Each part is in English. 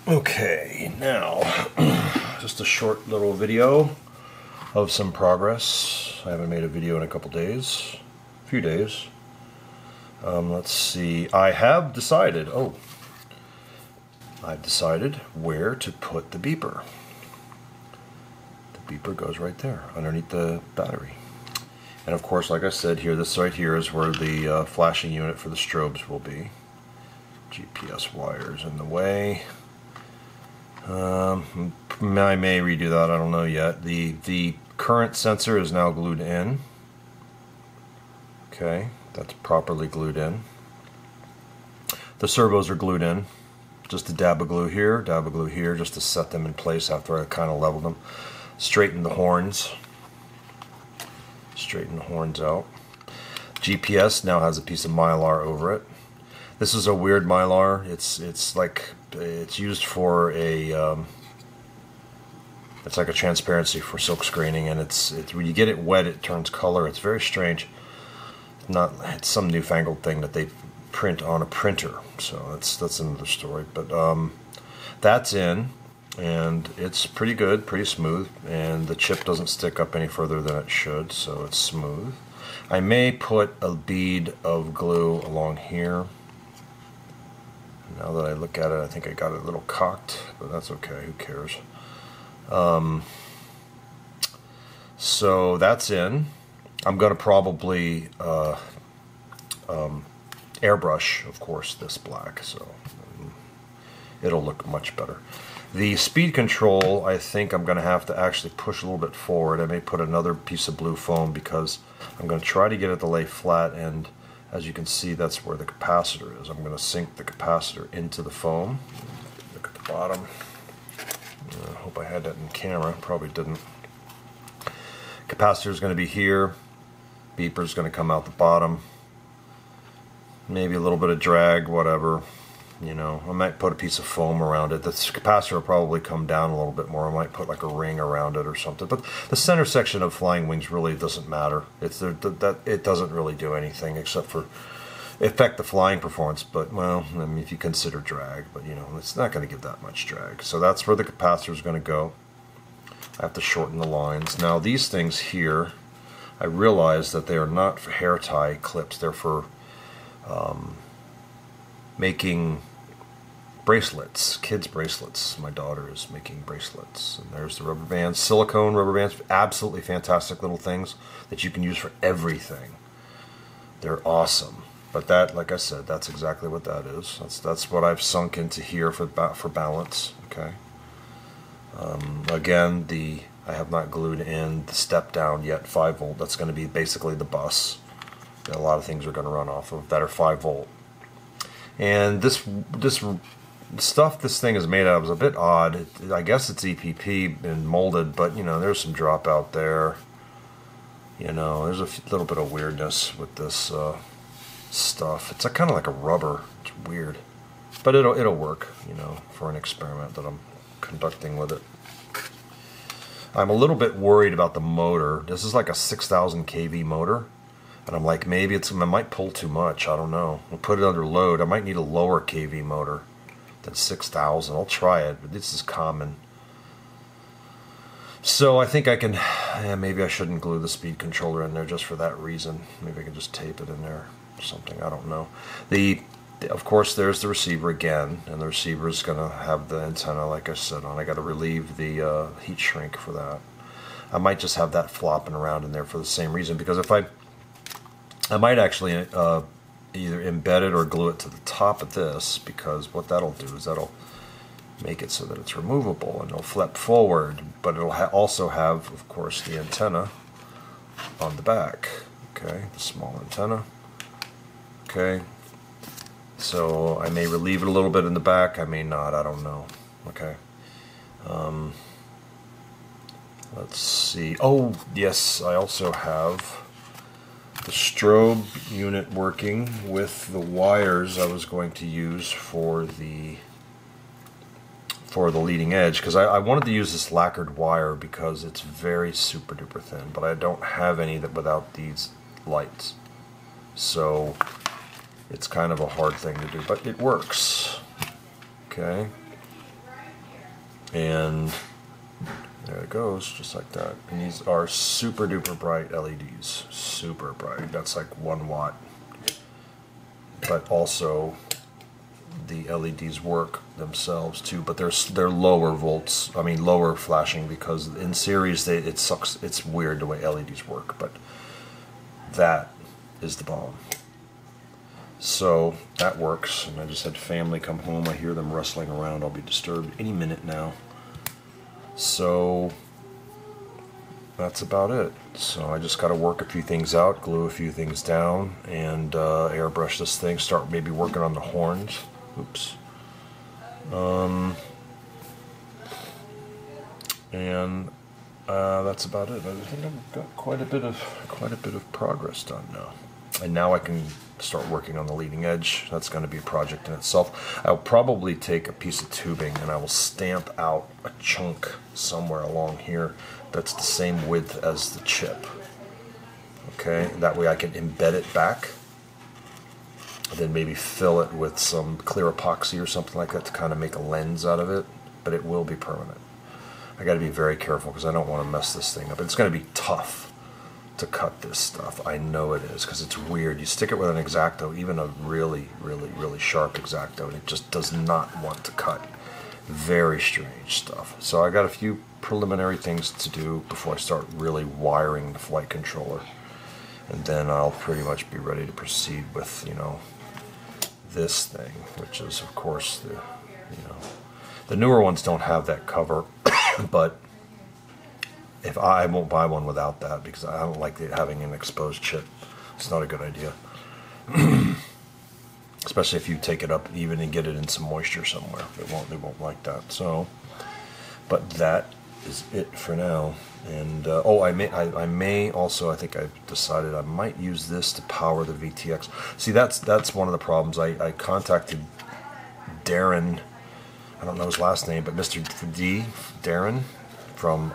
Okay, now just a short little video of some progress. I haven't made a video in a couple days, a few days. Let's see, I've decided where to put the beeper. The beeper goes right there underneath the battery. And of course, like I said here, this right here is where the flashing unit for the strobes will be. GPS wires in the way. I may redo that, I don't know yet. The current sensor is now glued in. Okay, that's properly glued in. The servos are glued in. Just a dab of glue here, just to set them in place after I kind of leveled them. Straighten the horns. Straighten the horns out. GPS now has a piece of mylar over it. This is a weird mylar. It's like it's used for a it's like a transparency for silk screening, and it's when you get it wet it turns color. It's very strange. It's some newfangled thing that they print on a printer, so that's another story. But that's in, and it's pretty good, pretty smooth, and the chip doesn't stick up any further than it should, so it's smooth. I may put a bead of glue along here. Now that I look at it, I think I got it a little cocked, but that's okay, who cares. So that's in. I'm going to probably airbrush, of course, this black, so it'll look much better. The speed control, I think I'm going to have to actually push a little bit forward. I may put another piece of blue foam because I'm going to try to get it to lay flat, and as you can see, that's where the capacitor is. I'm going to sink the capacitor into the foam. Look at the bottom. I hope I had that in camera. Probably didn't. Capacitor is going to be here. Beeper is going to come out the bottom. Maybe a little bit of drag, whatever. You know, I might put a piece of foam around it. The capacitor will probably come down a little bit more. I might put like a ring around it or something. But the center section of Flying Wings really doesn't matter. It doesn't really do anything except for affect the flying performance. But, well, I mean, if you consider drag, but you know, it's not going to give that much drag. So that's where the capacitor is going to go. I have to shorten the lines. Now these things here, I realize that they are not for hair tie clips. They're for making bracelets, kids bracelets. My daughter is making bracelets, and there's the rubber bands, silicone rubber bands, absolutely fantastic little things that you can use for everything. They're awesome. But that, like I said, that's exactly what that is. That's what I've sunk into here for balance. Okay. Again, I have not glued in the step down yet, 5 volt. That's going to be basically the bus that a lot of things are going to run off of that are 5 volt. And this stuff this thing is made out of is a bit odd. I guess it's EPP and molded, but you know, there's some dropout there. You know, there's a little bit of weirdness with this stuff. It's kind of like a rubber. It's weird, but it'll work. You know, for an experiment that I'm conducting with it. I'm a little bit worried about the motor. This is like a 6,000 kV motor. And I'm like, maybe I might pull too much. I don't know. We'll put it under load. I might need a lower kV motor than 6,000. I'll try it, but this is common. So I think I can, maybe I shouldn't glue the speed controller in there just for that reason. Maybe I can just tape it in there or something. I don't know. Of course, there's the receiver again, and the receiver is going to have the antenna, like I said, on. I got to relieve the heat shrink for that. I might just have that flopping around in there for the same reason, because if I might actually either embed it or glue it to the top of this, because what that'll do is that'll make it so that it's removable and it'll flip forward, but it'll also have, of course, the antenna on the back. Okay, the small antenna. Okay, so I may relieve it a little bit in the back, I may not, I don't know. Okay. Let's see. Oh, yes, I also have the strobe unit working with the wires I was going to use for the leading edge, because I wanted to use this lacquered wire because it's very super duper thin, but I don't have any without these lights, so it's kind of a hard thing to do, but it works. Okay, And there it goes, just like that. And these are super duper bright LEDs, super bright. That's like 1 watt. But also the LEDs work themselves too, but they're lower volts. I mean lower flashing, because in series it sucks. It's weird the way LEDs work, but that is the bomb. So that works. And I just had family come home. I hear them rustling around. I'll be disturbed any minute now. So that's about it. So I just got to work a few things out, glue a few things down, and airbrush this thing. Start maybe working on the horns. Oops. And that's about it. I think I've got quite a bit of progress done now. And now I can start working on the leading edge. That's going to be a project in itself. I'll probably take a piece of tubing and I will stamp out a chunk somewhere along here that's the same width as the chip. Okay, that way I can embed it back, and then maybe fill it with some clear epoxy or something like that to kind of make a lens out of it, but it will be permanent. I got to be very careful because I don't want to mess this thing up. It's going to be tough to cut this stuff. I know it is, because it's weird. You stick it with an X-Acto, even a really sharp X-Acto, and it just does not want to cut. Very strange stuff. So I got a few preliminary things to do before I start really wiring the flight controller, and then I'll pretty much be ready to proceed with, you know, this thing, which is of course the, you know, the newer ones don't have that cover, but if I won't buy one without that, because I don't like having an exposed chip. It's not a good idea. Especially if you take it up even and get it in some moisture somewhere. They won't like that. So, but that is it for now. And oh, I may also, I think I've decided I might use this to power the VTx. See, that's one of the problems. I contacted Darren, I don't know his last name, but Mr. D, Darren, from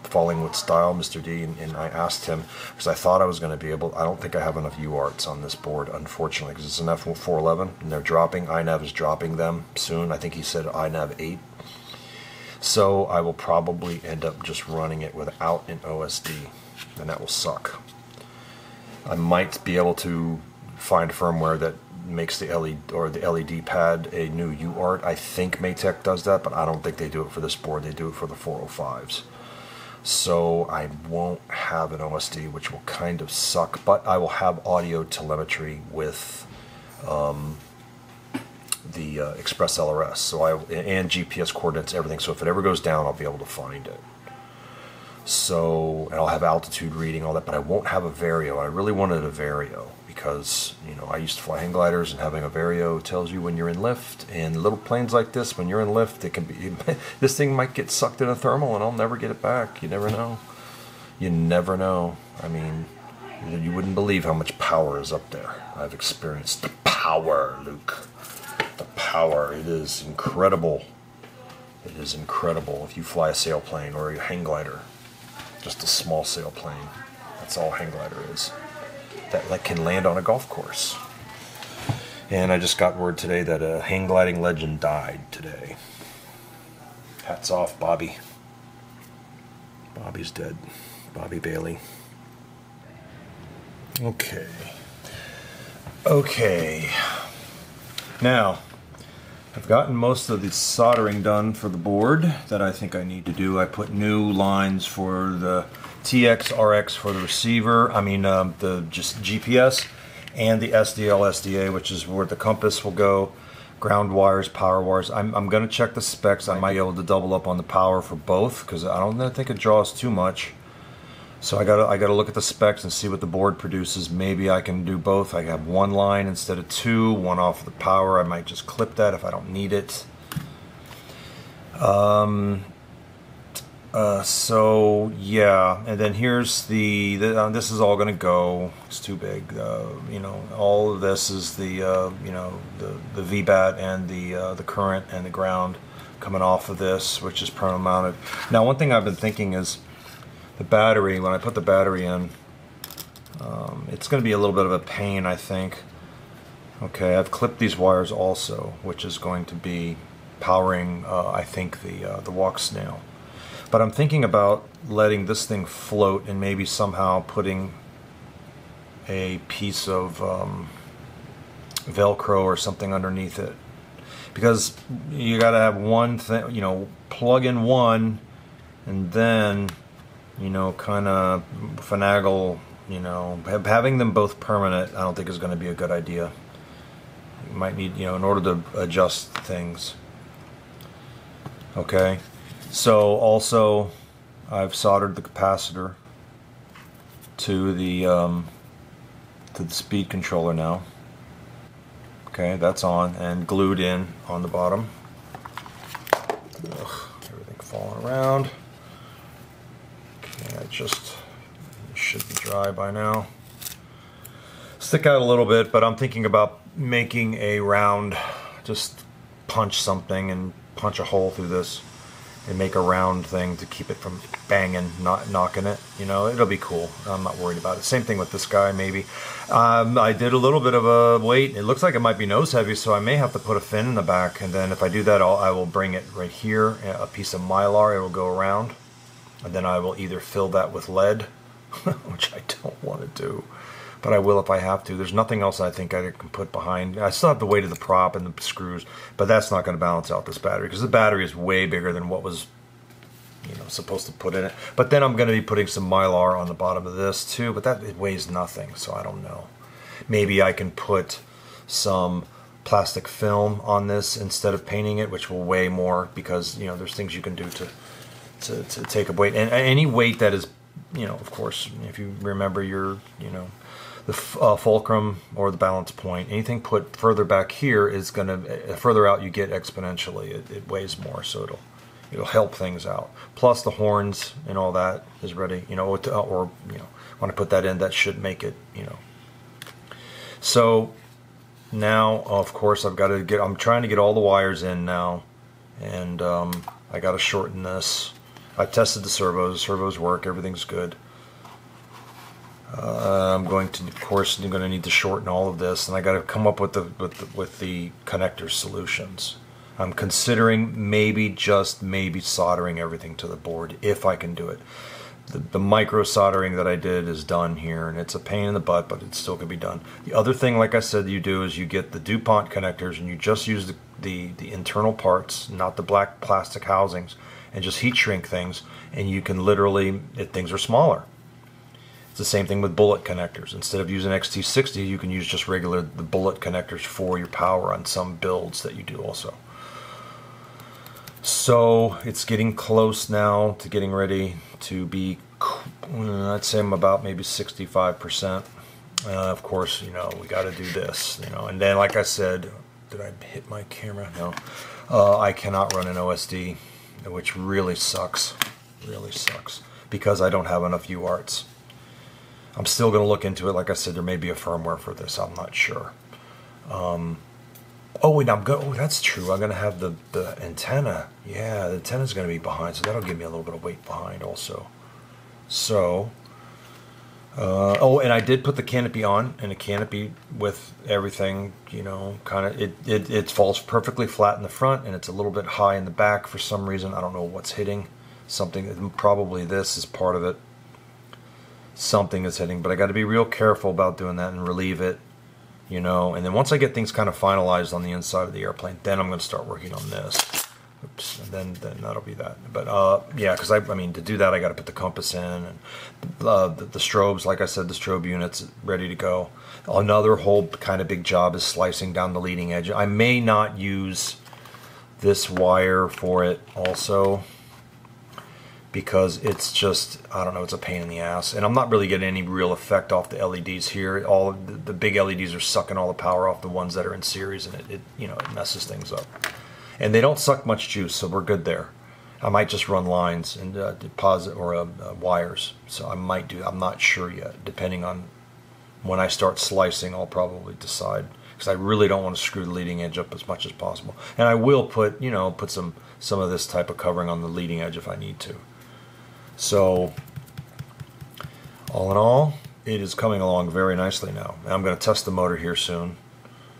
Falling with Style, Mr. D, and I asked him, because I thought I was going to be able, I don't think I have enough UARTs on this board, unfortunately, because it's an F411, and they're dropping, iNav is dropping them soon. I think he said iNav 8. So I will probably end up just running it without an OSD, and that will suck. I might be able to find firmware that makes the LED pad a new UART. I think Matek does that, but I don't think they do it for this board. They do it for the 405s. So I won't have an OSD, which will kind of suck, but I will have audio telemetry with the Express LRS, so and GPS coordinates, everything. So if it ever goes down, I'll be able to find it. So, and I'll have altitude reading, all that, but I won't have a Vario. I really wanted a Vario because, you know, I used to fly hang gliders, and having a Vario tells you when you're in lift. And little planes like this, when you're in lift, it can be, this thing might get sucked in a thermal and I'll never get it back. You never know. You never know. I mean, you wouldn't believe how much power is up there. I've experienced the power, Luke. The power. It is incredible. It is incredible if you fly a sailplane or a hang glider. Just a small sailplane. That's all hang glider is. That can land on a golf course. And I just got word today that a hang gliding legend died today. Hats off, Bobby. Bobby's dead. Bobby Bailey. Okay. Okay. Now, I've gotten most of the soldering done for the board that I think I need to do. I put new lines for the TX, RX for the receiver, the just GPS, and the SDL, SDA, which is where the compass will go, ground wires, power wires. I'm going to check the specs. I might be able to double up on the power for both, because I don't think it draws too much. So I gotta look at the specs and see what the board produces. Maybe I can do both. I have one line instead of two, one off the power. I might just clip that if I don't need it. So yeah, and then here's this is all gonna go. It's too big. You know, all of this is the the VBAT and the current and the ground coming off of this, which is permanent mounted. Now, one thing I've been thinking is, the battery, when I put the battery in, it's going to be a little bit of a pain, I think. Okay, I've clipped these wires also, which is going to be powering, I think, the Walksnail. But I'm thinking about letting this thing float and maybe somehow putting a piece of Velcro or something underneath it. Because you got to have one thing, you know, plug in one and then, you know, kind of finagle, you know, having them both permanent I don't think is going to be a good idea. You might need, you know, in order to adjust things. Okay, so also I've soldered the capacitor to the speed controller now. Okay, that's on and glued in on the bottom. Ugh, everything falling around. Okay, it should be dry by now. Stick out a little bit, but I'm thinking about making a round, just punch something and punch a hole through this and make a round thing to keep it from banging, not knocking it. You know, it'll be cool. I'm not worried about it. Same thing with this guy, maybe. I did a little bit of a weight. It looks like it might be nose heavy, so I may have to put a fin in the back. And then if I do that, I will bring it right here, a piece of Mylar. It will go around. And then I will either fill that with lead, which I don't want to do. But I will if I have to. There's nothing else I think I can put behind. I still have the weight of the prop and the screws, but that's not going to balance out this battery because the battery is way bigger than what was, you know, supposed to put in it. But then I'm going to be putting some Mylar on the bottom of this too, but that it weighs nothing, so I don't know. Maybe I can put some plastic film on this instead of painting it, which will weigh more because, you know, there's things you can do to take a weight. And any weight that is, you know, of course, if you remember your, you know, the fulcrum or the balance point, anything put further back here is going to, further out you get exponentially. It weighs more, so it'll help things out. Plus the horns and all that is ready, you know, or you know, when I put that in, that should make it, you know. So now, of course, I've got to get, I'm trying to get all the wires in now, and I got to shorten this. I tested the servos work, everything's good. I'm going to, of course, I'm going to need to shorten all of this, and I got to come up with the connector solutions. I'm considering maybe soldering everything to the board if I can do it. The micro soldering that I did is done here, and it's a pain in the butt, but it still can be done. The other thing, like I said, you do is you get the DuPont connectors, and you just use the internal parts, not the black plastic housings, and just heat shrink things, and you can literally, things are smaller. It's the same thing with bullet connectors. Instead of using XT60, you can use just the bullet connectors for your power on some builds that you do also. So it's getting close now to getting ready to be, I'd say I'm about maybe 65%. Of course, you know, we got to do this, you know, and then like I said, did I hit my camera? No. I cannot run an OSD, which really sucks, because I don't have enough UARTs. I'm still going to look into it. Like I said, there may be a firmware for this. I'm not sure. Oh, wait, oh, that's true. I'm going to have the antenna. Yeah, the antenna's going to be behind, so that'll give me a little bit of weight behind also. So, oh, and I did put the canopy on, and the canopy with everything, you know, kind of, it falls perfectly flat in the front, and it's a little bit high in the back for some reason. I don't know what's hitting. Something, probably this is part of it. Something is hitting, but I got to be real careful about doing that and relieve it, you know. And then once I get things kind of finalized on the inside of the airplane, then I'm going to start working on this. Oops, and then that'll be that. But yeah, because I mean, to do that, I got to put the compass in and the strobes. Like I said, the strobe unit's ready to go. Another whole kind of big job is slicing down the leading edge. I may not use this wire for it also, because it's just, I don't know, it's a pain in the ass. And I'm not really getting any real effect off the LEDs here. All of the big LEDs are sucking all the power off the ones that are in series, and it you know, it messes things up. And they don't suck much juice, so we're good there. I might just run lines and deposit or wires. So I might do, I'm not sure yet. Depending on when I start slicing, I'll probably decide, because I really don't want to screw the leading edge up as much as possible. And I will put, you know, put some of this type of covering on the leading edge if I need to. So, all in all, it is coming along very nicely now. I'm going to test the motor here soon,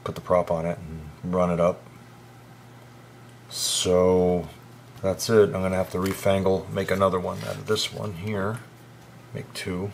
put the prop on it, and run it up. So that's it. I'm gonna have to refangle, make another one out of this one here. Make two.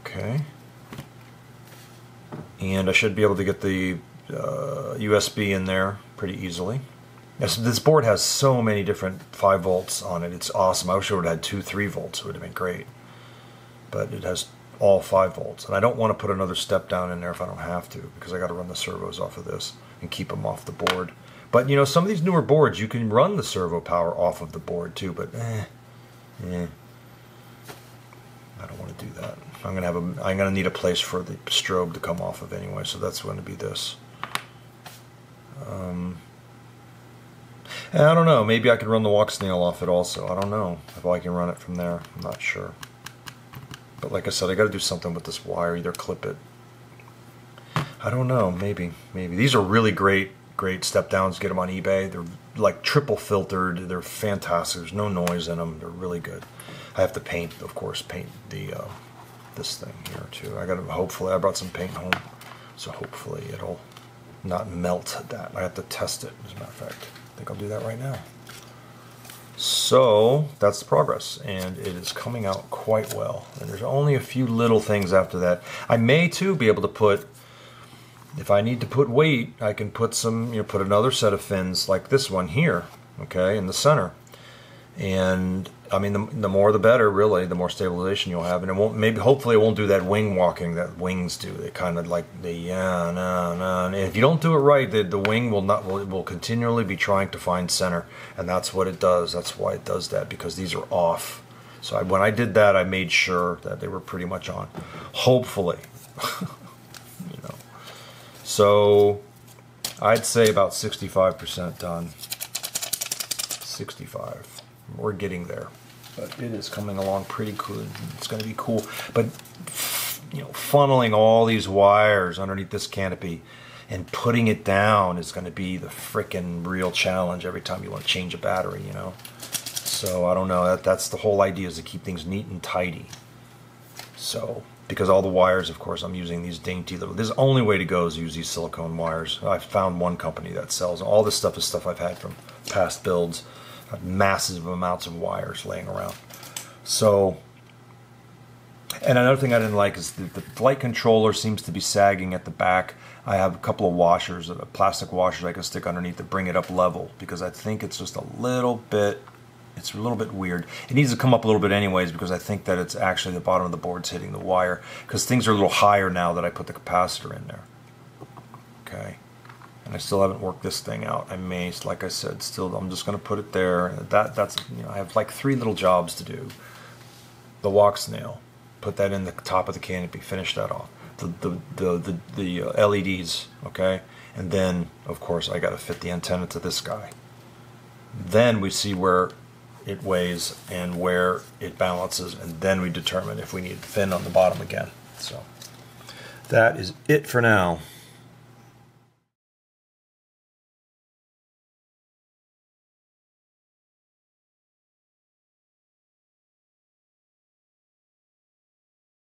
Okay. And I should be able to get the USB in there pretty easily. This board has so many different 5 volts on it. It's awesome. I wish it would have had 2 3 volts. It would have been great. But it has all 5 volts. And I don't want to put another step down in there if I don't have to, because I got to run the servos off of this and keep them off the board. But you know, some of these newer boards, you can run the servo power off of the board too, but I don't want to do that. I'm gonna need a place for the strobe to come off of anyway, so that's going to be this. I don't know, maybe I could run the Walksnail off it also. I don't know if I can run it from there. I'm not sure. But like I said, I got to do something with this wire, either clip it. I don't know, maybe. These are really great step downs. Get them on eBay. They're like triple filtered. They're fantastic. There's no noise in them. They're really good. I have to paint, of course, paint the this thing here too. I got to, hopefully, I brought some paint home, so hopefully it'll not melt that. I have to test it, as a matter of fact. I think I'll do that right now. So that's the progress, and it is coming out quite well. And there's only a few little things after that. I may too be able to put, if I need to put weight, I can put some, put another set of fins like this one here, okay, in the center. And I mean, the more the better, really. The more stabilization you'll have, and it won't. Maybe, hopefully, it won't do that wing walking that wings do. They kind of like and if you don't do it right, the wing will continually be trying to find center, and that's what it does. That's why it does that, because these are off. So when I did that, I made sure that they were pretty much on. Hopefully, So I'd say about 65% done. 65. We're getting there, but it is coming along pretty cool. It's going to be cool. But funneling all these wires underneath this canopy and putting it down is going to be the frickin' real challenge every time you want to change a battery. So I don't know. That's the whole idea, is to keep things neat and tidy. So because all the wires, of course, I'm using these dainty little. This is the only way to go is use these silicone wires. I've found one company that sells all this stuff. Is stuff I've had from past builds. Massive amounts of wires laying around. So, and another thing I didn't like is the flight controller seems to be sagging at the back. I have a couple of washers, plastic washers I can stick underneath to bring it up level, because I think it's just a little bit, it's a little bit weird. It needs to come up a little bit anyways, because I think that it's actually the bottom of the board's hitting the wire, because things are a little higher now that I put the capacitor in there. Okay. And I still haven't worked this thing out. I may, like I said, still, I'm just going to put it there. That's I have like 3 little jobs to do. The Walksnail, put that in the top of the canopy, finish that off. The LEDs, okay, and then of course I got to fit the antenna to this guy. Then we see where it weighs and where it balances, and then we determine if we need a fin on the bottom again. So that is it for now.